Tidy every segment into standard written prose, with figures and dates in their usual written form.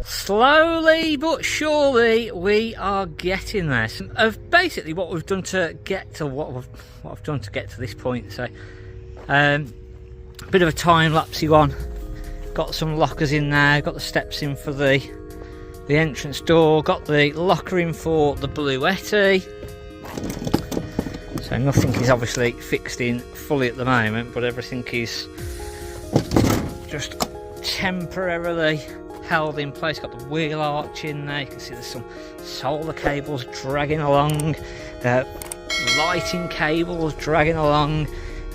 Slowly but surely we are getting there. Of basically what we've done to get to what I've done to get to this point. So a bit of a time-lapsey one. Got some lockers in there, got the steps in for the entrance door, got the locker in for the Bluetti. So nothing is obviously fixed in fully at the moment, but everything is just temporarily held in place. Got the wheel arch in there, you can see there's some solar cables dragging along, lighting cables dragging along.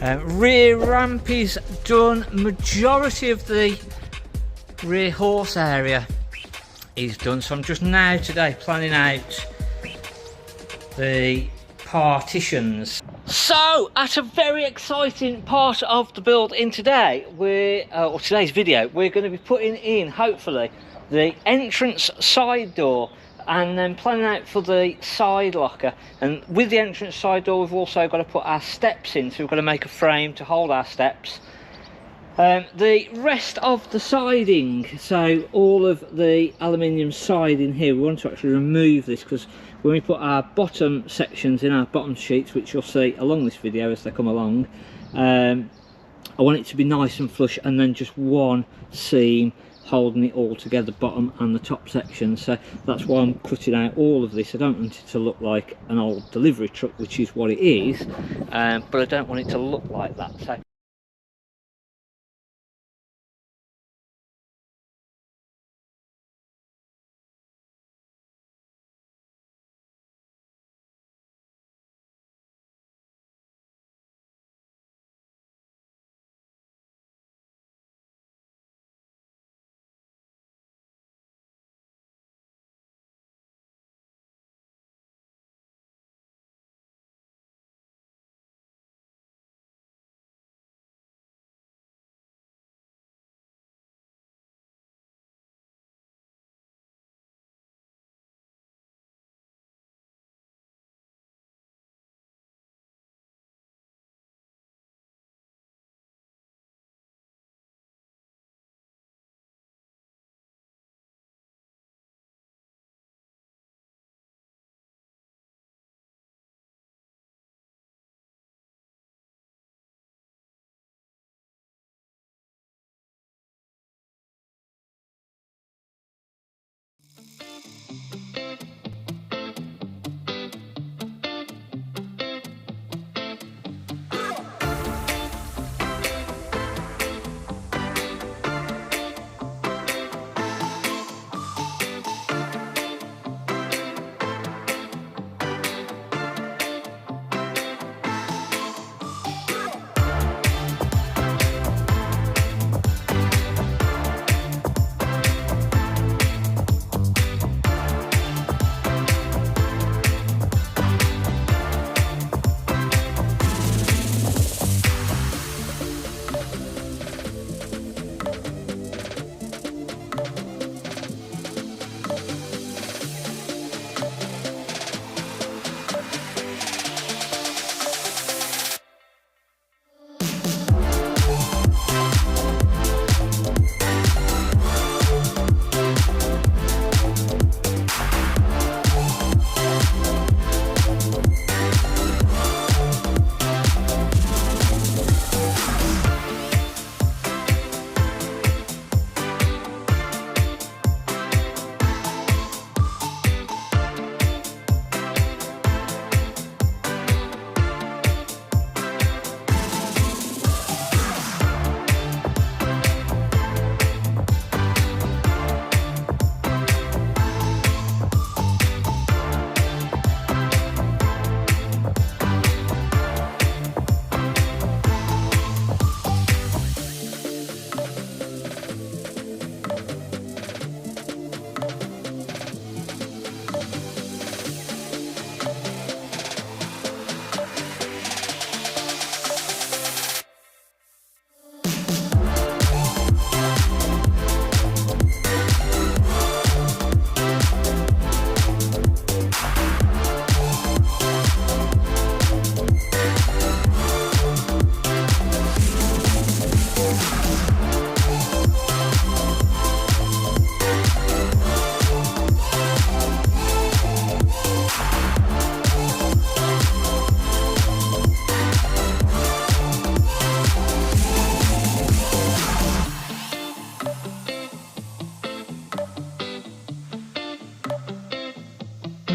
Rear ramp is done, majority of the rear horse area is done, so I'm just now today planning out the partitions. So at a very exciting part of the build in today, or today's video, we're going to be putting in hopefully the entrance side door and then planning out for the side locker. And with the entrance side door we've also got to put our steps in, so we've got to make a frame to hold our steps. The rest of the siding, so all of the aluminium siding here, we want to actually remove this because when we put our bottom sections in, our bottom sheets, which you'll see along this video as they come along, I want it to be nice and flush and then just one seam holding it all together, bottom and the top section. So that's why I'm cutting out all of this. I don't want it to look like an old delivery truck, which is what it is, but I don't want it to look like that. So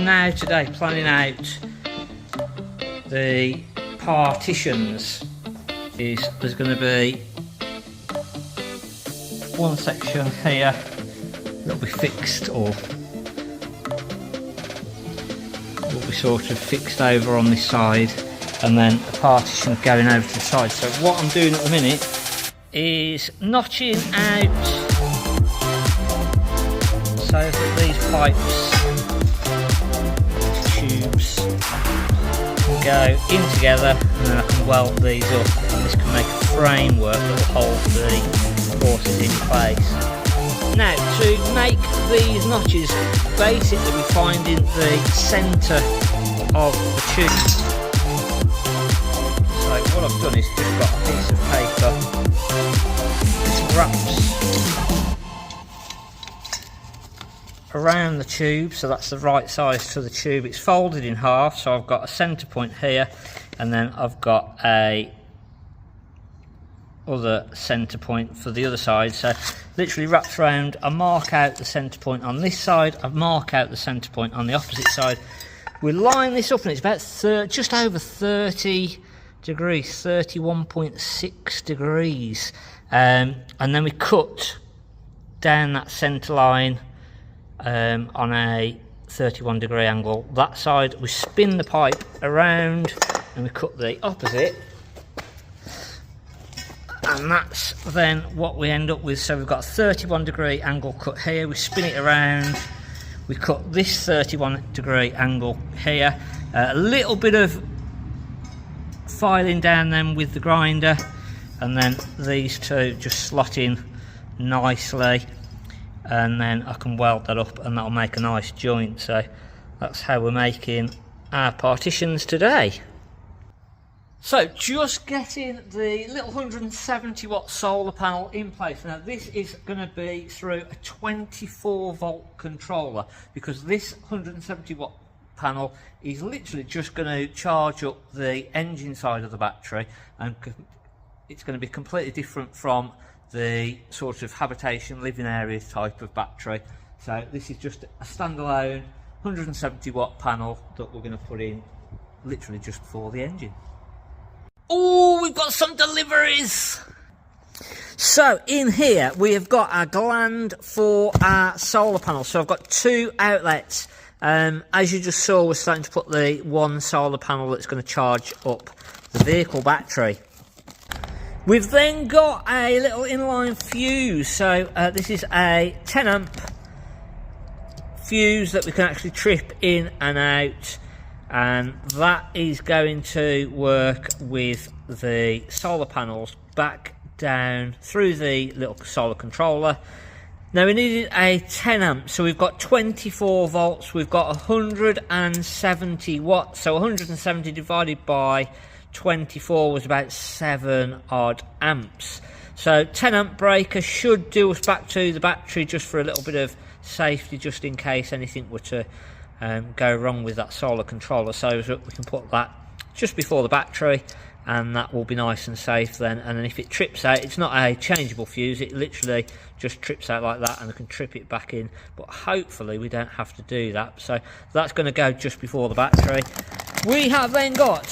now today planning out the partitions is there's going to be one section here that'll be fixed, or will be sort of fixed over on this side, and then a partition going over to the side. So what I'm doing at the minute is notching out so that these pipes, tubes, can go in together, and then I can weld these up, and this can make a framework that will hold the horses in place. Now, to make these notches, basically we're finding the centre of the tube. So what I've done is just got a piece of paper, this wraps around the tube, so that's the right size to the tube. It's folded in half, so I've got a centre point here, and then I've got a other centre point for the other side. So literally wraps around. I mark out the centre point on this side, I mark out the centre point on the opposite side. We line this up, and it's about just over 30 degrees, 31.6 degrees, and then we cut down that centre line on a 31 degree angle. That side we spin the pipe around and we cut the opposite, and that's then what we end up with. So we've got a 31 degree angle cut here, we spin it around, we cut this 31 degree angle here, a little bit of filing down them with the grinder, and then these two just slot in nicely, and then I can weld that up and that'll make a nice joint. So that's how we're making our partitions today. So just getting the little 170 watt solar panel in place. Now this is going to be through a 24 volt controller, because this 170 watt panel is literally just going to charge up the engine side of the battery, and it's going to be completely different from the sort of habitation living area type of battery. So this is just a standalone 170 watt panel that we're going to put in literally just for the engine. Oh, we've got some deliveries. So in here we have got our gland for our solar panel. So I've got two outlets. As you just saw, we're starting to put the one solar panel that's going to charge up the vehicle battery. We've then got a little inline fuse. So this is a 10 amp fuse that we can actually trip in and out, and that is going to work with the solar panels back down through the little solar controller. Now we needed a 10 amp, so we've got 24 volts, we've got 170 watts, so 170 divided by 24 was about 7 odd amps. So 10 amp breaker should do us back to the battery, just for a little bit of safety, just in case anything were to go wrong with that solar controller. So we can put that just before the battery, and that will be nice and safe then. And then if it trips out, it's not a changeable fuse, it literally just trips out like that, and I can trip it back in, but hopefully we don't have to do that. So that's going to go just before the battery. We have then got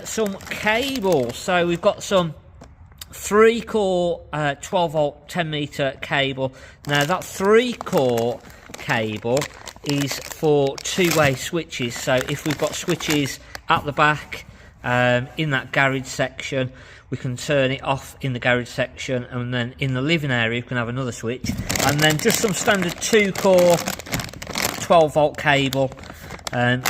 some cables. So we've got some 3-core 12 volt 10 meter cable. Now that 3-core cable is for two-way switches. So if we've got switches at the back in that garage section, we can turn it off in the garage section, and then in the living area we can have another switch. And then just some standard 2-core 12 volt cable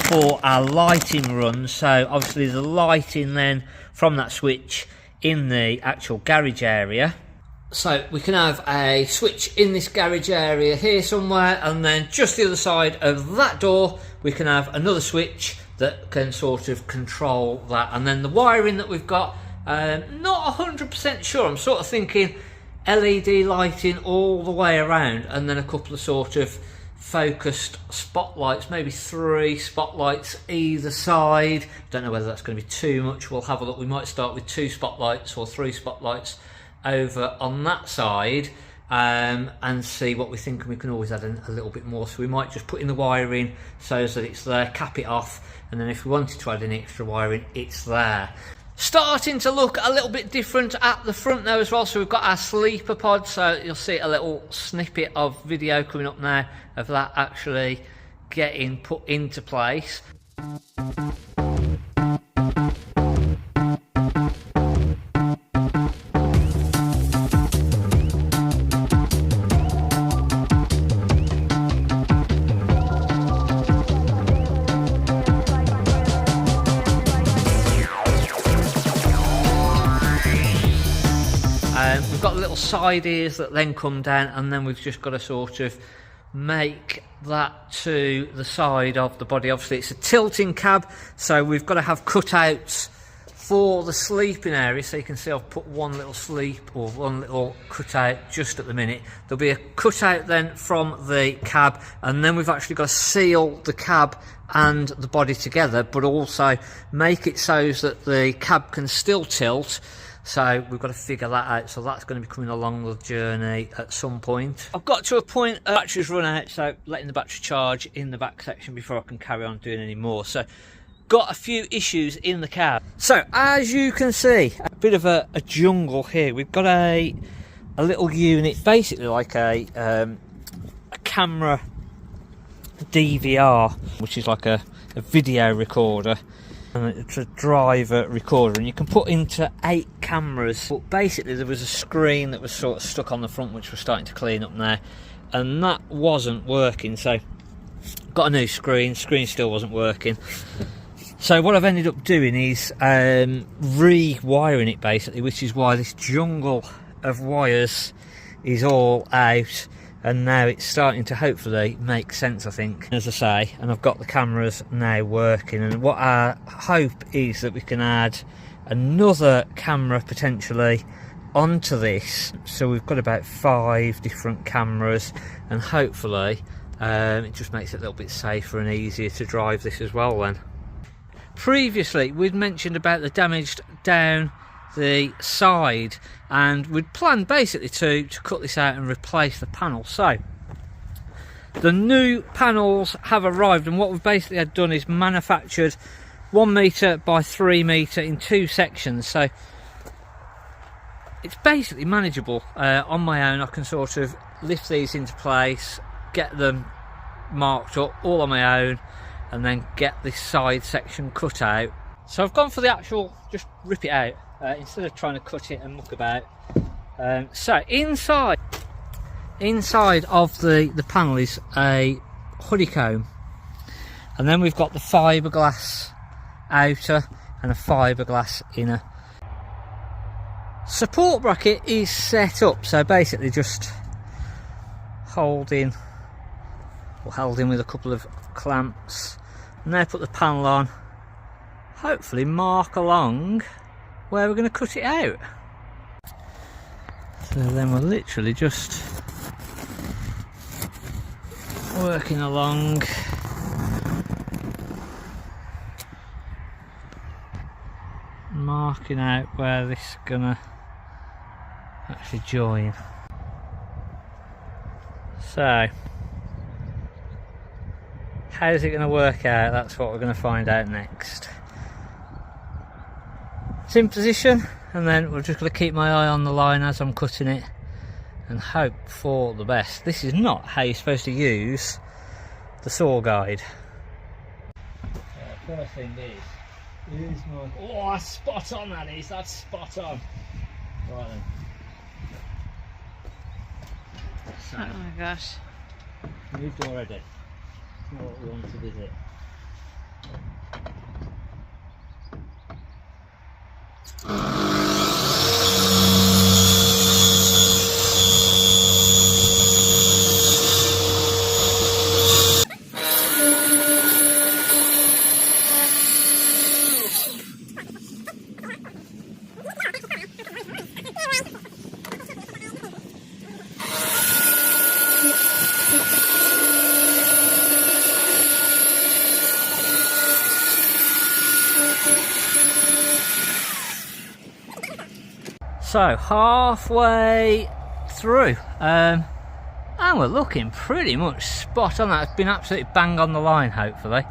for our lighting runs. So obviously the lighting then from that switch in the actual garage area. So we can have a switch in this garage area here somewhere, and then just the other side of that door we can have another switch that can sort of control that. And then the wiring that we've got, not 100% sure, I'm sort of thinking LED lighting all the way around, and then a couple of sort of focused spotlights, maybe 3 spotlights either side. Don't know whether that's going to be too much, we'll have a look. We might start with 2 spotlights or 3 spotlights over on that side, and see what we think, and we can always add a little bit more. So we might just put in the wiring so that it's there, cap it off, and then if we wanted to add any extra wiring, it's there. Starting to look a little bit different at the front now as well. So we've got our sleeper pod, so you'll see a little snippet of video coming up now of that actually getting put into place. We've got little side ears that then come down, and then we've just got to sort of make that to the side of the body. Obviously it's a tilting cab, so we've got to have cutouts for the sleeping area. So you can see I've put one little sleep or one little cutout just at the minute. There'll be a cutout then from the cab, and then we've actually got to seal the cab and the body together, but also make it so that the cab can still tilt. So we've got to figure that out, so that's going to be coming along the journey at some point. I've got to a point battery's run out, so letting the battery charge in the back section before I can carry on doing any more. So got a few issues in the cab. So as you can see, a bit of a jungle here. We've got a little unit, basically like a camera DVR, which is like a video recorder. And it's a driver recorder, and you can put into 8 cameras. But basically there was a screen that was sort of stuck on the front, which we're starting to clean up now, and that wasn't working. So got a new screen still wasn't working. So what I've ended up doing is rewiring it basically, which is why this jungle of wires is all out. And now it's starting to hopefully make sense, I think, as I say, and I've got the cameras now working. And what our hope is that we can add another camera potentially onto this, so we've got about 5 different cameras, and hopefully it just makes it a little bit safer and easier to drive this as well then. Previously we'd mentioned about the damage down the side, and we'd planned basically to cut this out and replace the panel. So the new panels have arrived, and what we've basically had done is manufactured 1 metre by 3 metre in 2 sections. So it's basically manageable. On my own I can sort of lift these into place, get them marked up all on my own, and then get this side section cut out. So I've gone for the actual just rip it out instead of trying to cut it and muck about. So inside of the panel is a honeycomb, and then we've got the fiberglass outer and a fiberglass inner. Support bracket is set up, so basically just held in with a couple of clamps, and then put the panel on, hopefully mark along where we're going to cut it out. So then we're literally just working along, marking out where this is going to actually join. So how's it going to work out? That's what we're going to find out next. It's in position, and then we're just going to keep my eye on the line as I'm cutting it and hope for the best. This is not how you're supposed to use the saw guide. First thing is my... Oh, that's spot on, that is. That's spot on. Right then. So, oh my gosh. Moved already. It's not what we wanted, is it? So halfway through. And we're looking pretty much spot on. That's been absolutely bang on the line, hopefully.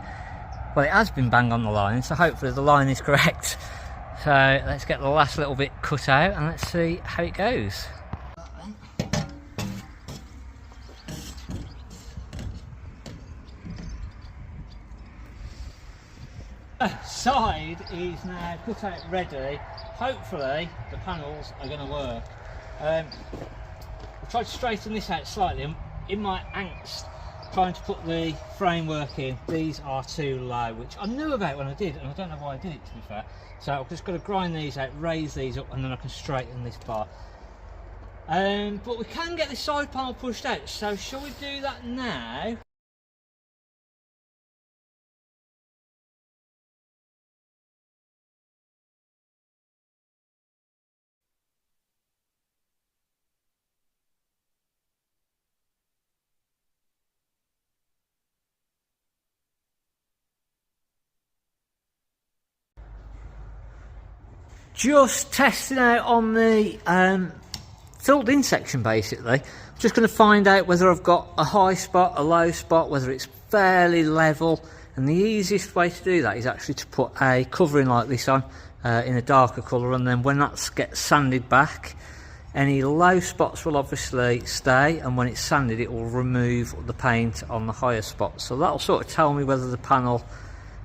Well, it has been bang on the line, so hopefully the line is correct. So let's get the last little bit cut out and let's see how it goes. Side is now cut out ready. Hopefully the panels are going to work. I tried to straighten this out slightly. In my angst trying to put the framework in, these are too low, which I knew about when I did, and I don't know why I did it, to be fair. So I've just got to grind these out, raise these up, and then I can straighten this bar. But we can get this side panel pushed out, so shall we do that now? Just testing out on the filled in section basically. Just going to find out whether I've got a high spot, a low spot, whether it's fairly level, and the easiest way to do that is actually to put a covering like this on in a darker colour, and then when that gets sanded back, any low spots will obviously stay, and when it's sanded it will remove the paint on the higher spots. So that'll sort of tell me whether the panel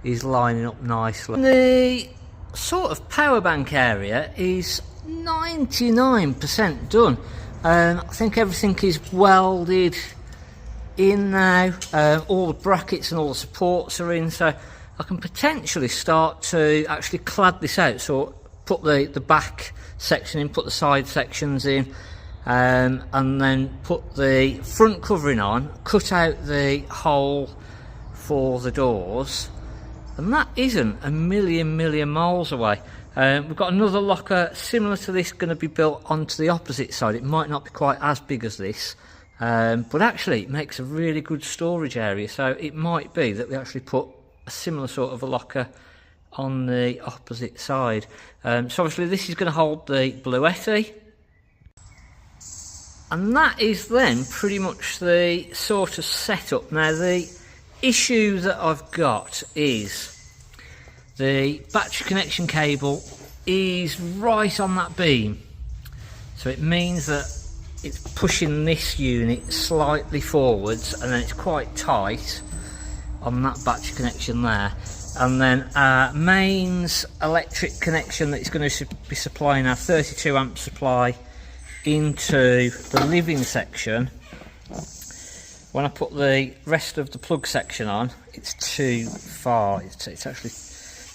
is lining up nicely. The sort of power bank area is 99% done. I think everything is welded in now. All the brackets and all the supports are in, so I can potentially start to actually clad this out. So put the back section in, put the side sections in, and then put the front covering on, cut out the hole for the doors. And that isn't a million miles away. We've got another locker similar to this going to be built onto the opposite side. It might not be quite as big as this, but actually it makes a really good storage area. So it might be that we actually put a similar sort of a locker on the opposite side. So obviously this is going to hold the Bluetti. And that is then pretty much the sort of setup. Now the issue that I've got is the battery connection cable is right on that beam, so it means that it's pushing this unit slightly forwards, and then it's quite tight on that battery connection there. And then our mains electric connection that is going to be supplying our 32 amp supply into the living section, when I put the rest of the plug section on, it's too far, it's actually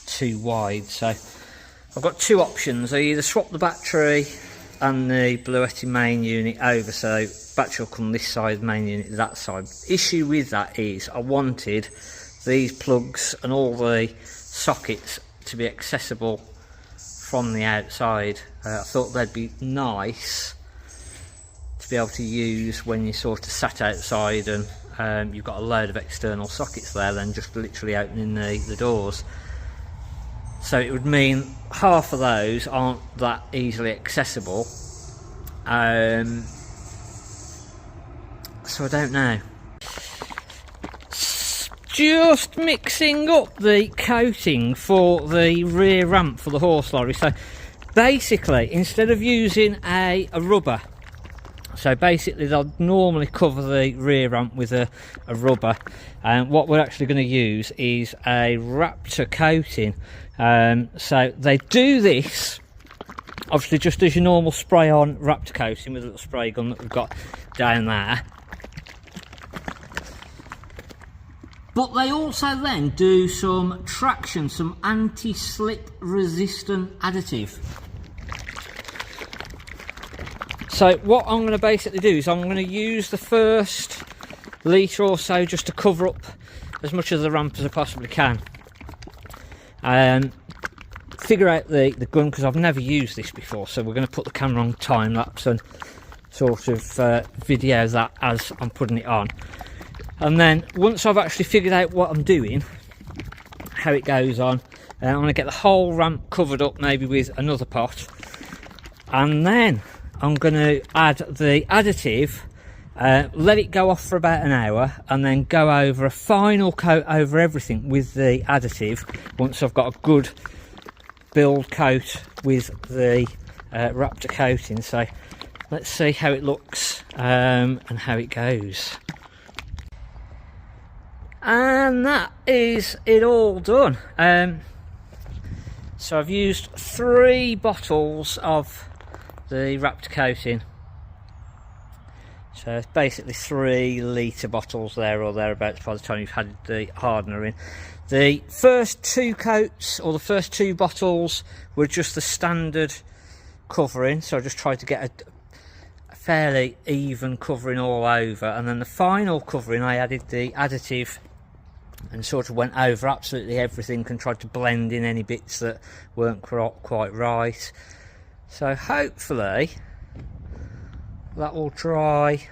too wide. So I've got two options. I either swap the battery and the Bluetti main unit over, so battery will come this side, main unit that side. Issue with that is I wanted these plugs and all the sockets to be accessible from the outside. I thought they'd be nice to be able to use when you sort of sat outside and you've got a load of external sockets there, then just literally opening the doors. So it would mean half of those aren't that easily accessible. So I don't know. Just mixing up the coating for the rear ramp for the horse lorry. So basically, instead of using a rubber, so basically they'll normally cover the rear ramp with a rubber, and what we're actually going to use is a Raptor coating. So they do this obviously just as your normal spray on Raptor coating with a little spray gun that we've got down there, but they also then do some traction, some anti-slip resistant additive. So what I'm going to basically do is I'm going to use the first litre or so just to cover up as much of the ramp as I possibly can, and figure out the gun, because I've never used this before. So we're going to put the camera on time lapse and sort of video that as I'm putting it on. And then once I've actually figured out what I'm doing, how it goes on, I'm going to get the whole ramp covered up maybe with another pot, and then I'm going to add the additive, let it go off for about an hour, and then go over a final coat over everything with the additive once I've got a good build coat with the Raptor coating. So let's see how it looks and how it goes. And that is it all done. So I've used 3 bottles of the Raptor coating. So it's basically 3 litre bottles there or thereabouts by the time you've had the hardener in. The first 2 coats, or the first 2 bottles, were just the standard covering, so I just tried to get a fairly even covering all over, and then the final covering I added the additive and sort of went over absolutely everything and tried to blend in any bits that weren't quite right. So hopefully that will dry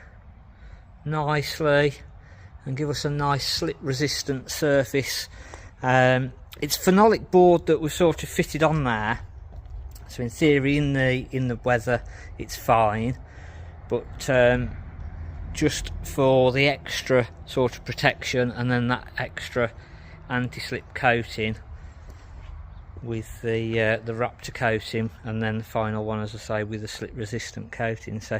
nicely and give us a nice slip resistant surface. It's phenolic board that we've sort of fitted on there, so in theory in the weather it's fine, but just for the extra sort of protection and then that extra anti-slip coating with the Raptor coating, and then the final one, as I say, with the slip resistant coating. So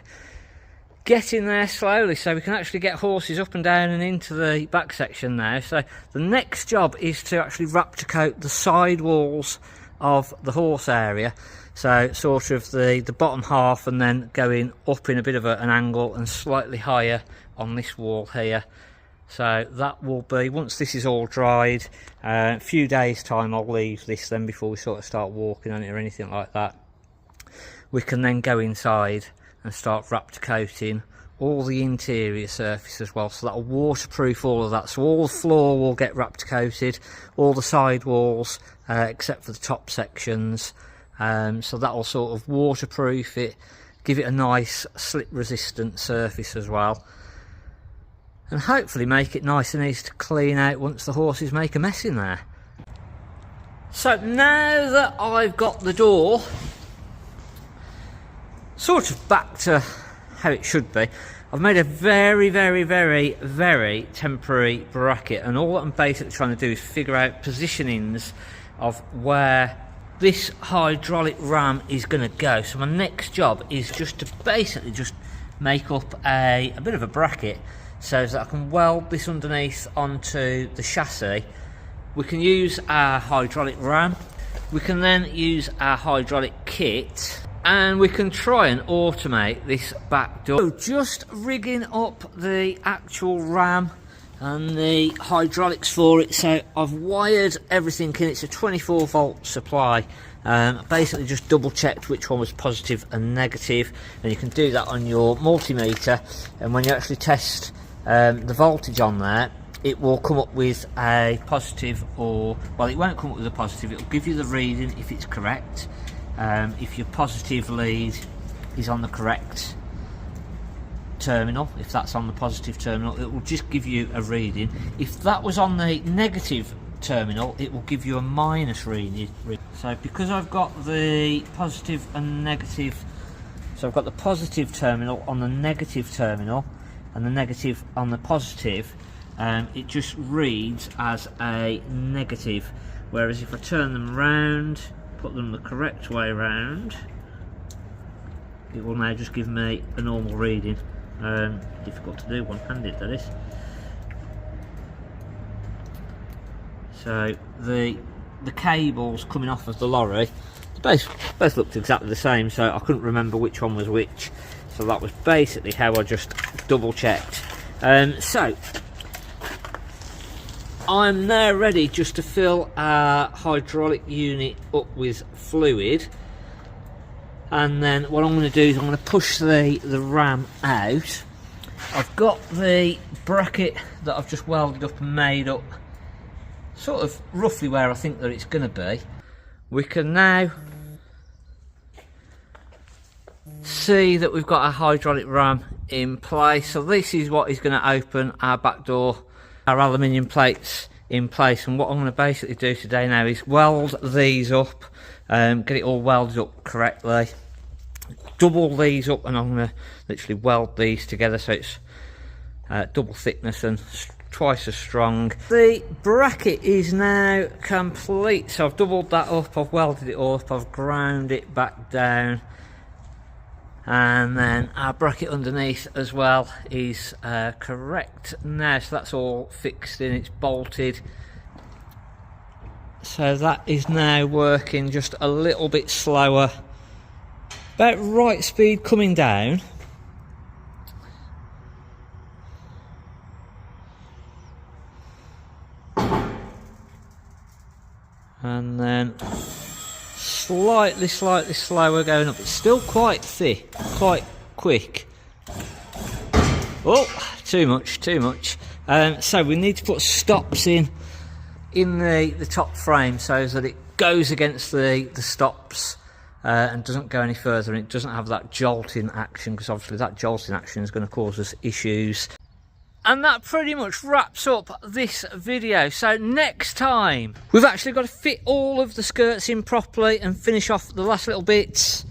getting there slowly so we can actually get horses up and down and into the back section now. So the next job is to actually Raptor coat the side walls of the horse area, so sort of the bottom half, and then going up in a bit of an angle and slightly higher on this wall here. So that will be, once this is all dried, a few days time I'll leave this then before we sort of start walking on it or anything like that. We can then go inside and start Raptor coating all the interior surface as well, so that'll waterproof all of that. So all the floor will get Raptor coated, all the side walls except for the top sections, so that'll sort of waterproof it, give it a nice slip resistant surface as well, and hopefully make it nice and easy to clean out once the horses make a mess in there. So now that I've got the door sort of back to how it should be, I've made a very temporary bracket, and all that I'm basically trying to do is figure out positionings of where this hydraulic ram is going to go. So my next job is just to basically just make up a bit of a bracket so that I can weld this underneath onto the chassis. We can use our hydraulic ram, we can then use our hydraulic kit, and we can try and automate this back door. So just rigging up the actual ram and the hydraulics for it. So I've wired everything in. It's a 24 volt supply. Basically just double checked which one was positive and negative, and you can do that on your multimeter, and when you actually test the voltage on there, it will come up with a positive, or well, it won't come up with a positive, it will give you the reading if it's correct. If your positive lead is on the correct terminal, if that's on the positive terminal, it will just give you a reading. If that was on the negative terminal, it will give you a minus reading. So because I've got the positive and negative, so I've got the positive terminal on the negative terminal and the negative on the positive, it just reads as a negative, whereas if I turn them round, put them the correct way round, it will now just give me a normal reading. Difficult to do one-handed, that is. So the cables coming off of the lorry, both looked exactly the same, so I couldn't remember which one was which. So that was basically how I just double checked. So I'm now ready just to fill our hydraulic unit up with fluid, and then what I'm going to do is I'm going to push the ram out. I've got the bracket that I've just welded up and made up sort of roughly where I think that it's going to be. We can now see that we've got our hydraulic ram in place. So this is what is going to open our back door, our aluminium plates in place. And what I'm going to basically do today now is weld these up, get it all welded up correctly, double these up, and I'm going to literally weld these together so it's double thickness and twice as strong. The bracket is now complete, so I've doubled that up, I've welded it up, I've ground it back down, and then our bracket underneath as well is correct now, so that's all fixed in, it's bolted. So that is now working just a little bit slower, about right speed coming down. And then slightly slower going up. It's still quite thick, quite quick. Oh, too much. So we need to put stops in the top frame so that it goes against the stops and doesn't go any further, and it doesn't have that jolting action, because obviously that jolting action is going to cause us issues. And that pretty much wraps up this video. So next time, we've actually got to fit all of the skirts in properly and finish off the last little bits.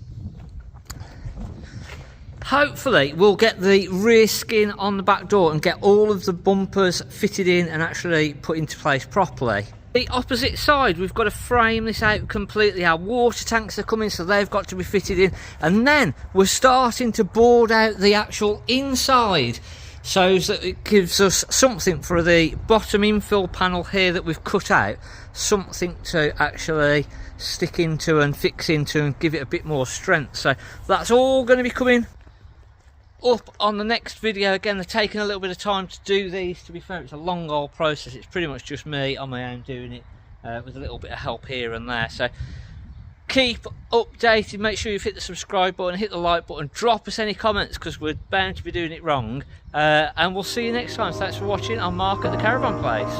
Hopefully we'll get the rear skin on the back door and get all of the bumpers fitted in and actually put into place properly. The opposite side, we've got to frame this out completely. Our water tanks are coming, so they've got to be fitted in. And then we're starting to board out the actual inside, so that it gives us something for the bottom infill panel here that we've cut out, something to actually stick into and fix into and give it a bit more strength. So that's all going to be coming up on the next video. Again, they're taking a little bit of time to do these. To be fair, it's a long old process. It's pretty much just me on my own doing it with a little bit of help here and there. So keep updated, make sure you've hit the subscribe button, hit the like button, drop us any comments, because we're bound to be doing it wrong, and we'll see you next time. So thanks for watching. I'm Mark at the Caravan Place.